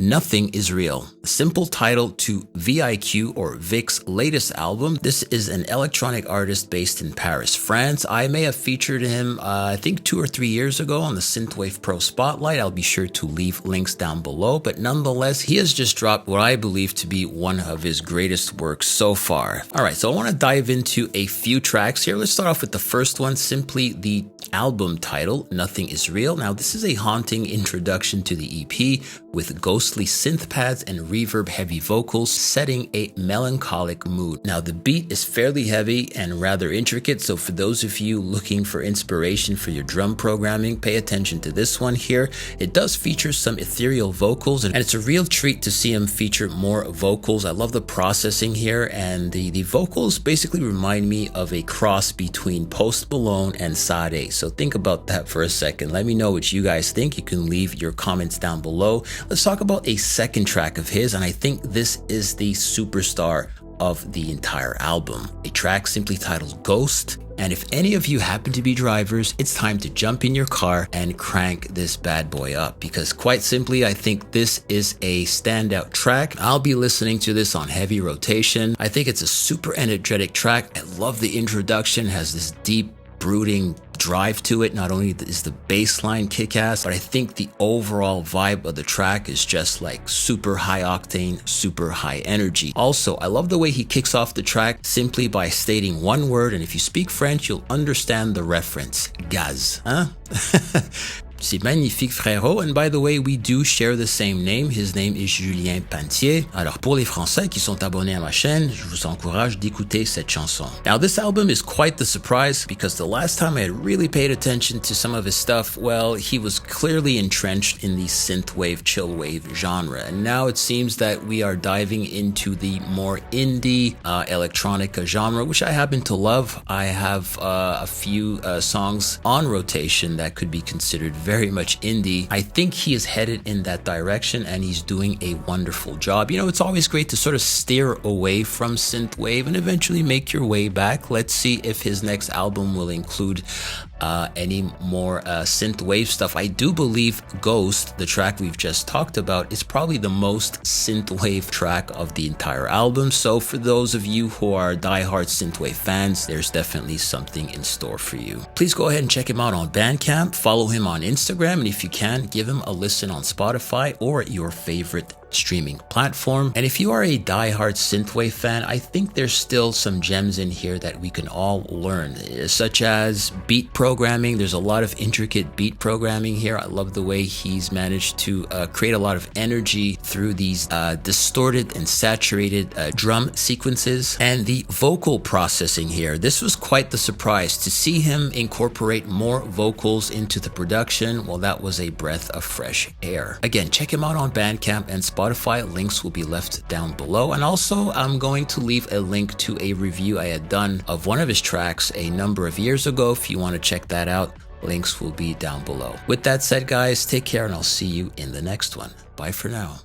Nothing is Real, a simple title to VIQ or VIQ's latest album. This is an electronic artist based in Paris, France. I may have featured him, I think 2 or 3 years ago on the Synthwave Pro Spotlight. I'll be sure to leave links down below, but nonetheless, he has just dropped what I believe to be one of his greatest works so far. All right, so I want to dive into a few tracks here. Let's start off with the first one, simply the album title, Nothing is Real. Now, this is a haunting introduction to the EP with ghostly synth pads and reverb heavy vocals setting a melancholic mood. Now, the beat is fairly heavy and rather intricate, so for those of you looking for inspiration for your drum programming, pay attention to this one here. It does feature some ethereal vocals, and it's a real treat to see him feature more vocals. I love the processing here, and the vocals basically remind me of a cross between Post Malone and Sade. So think about that for a second. Let me know what you guys think. You can leave your comments down below. Let's talk about a second track of his, and I think this is the superstar of the entire album. A track simply titled Ghost. And if any of you happen to be drivers, it's time to jump in your car and crank this bad boy up, because quite simply, I think this is a standout track. I'll be listening to this on heavy rotation. I think it's a super energetic track. I love the introduction, has this deep, brooding drive to it. Not only is the bass line kick-ass, but I think the overall vibe of the track is just like super high octane, super high energy. Also, I love the way he kicks off the track simply by stating one word, and if you speak French, you'll understand the reference. Gaz, huh? C'est magnifique, frérot. And by the way, we do share the same name. His name is Julien Pantier. Alors, pour les Français qui sont abonnés à ma chaîne, je vous encourage d'écouter cette chanson. Now, this album is quite the surprise, because the last time I had really paid attention to some of his stuff, well, he was clearly entrenched in the synthwave, chillwave genre. And now it seems that we are diving into the more indie electronica genre, which I happen to love. I have a few songs on rotation that could be considered very much indie. I think he is headed in that direction, and he's doing a wonderful job. You know, it's always great to sort of steer away from synthwave and eventually make your way back. Let's see if his next album will include any more synthwave stuff. I do believe Ghost, the track we've just talked about, is probably the most synthwave track of the entire album. So for those of you who are diehard synthwave fans, there's definitely something in store for you. Please go ahead and check him out on Bandcamp, follow him on Instagram, and if you can, give him a listen on Spotify or your favorite streaming platform. And if you are a diehard synthwave fan, I think there's still some gems in here that we can all learn, such as beat programming. There's a lot of intricate beat programming here. I love the way he's managed to create a lot of energy through these distorted and saturated drum sequences. And the vocal processing here, this was quite the surprise to see him incorporate more vocals into the production. Well, that was a breath of fresh air. Again, check him out on Bandcamp and Spotify. Links will be left down below. And also, I'm going to leave a link to a review I had done of one of his tracks a number of years ago. If you want to check that out, links will be down below. With that said, guys, take care, and I'll see you in the next one. Bye for now.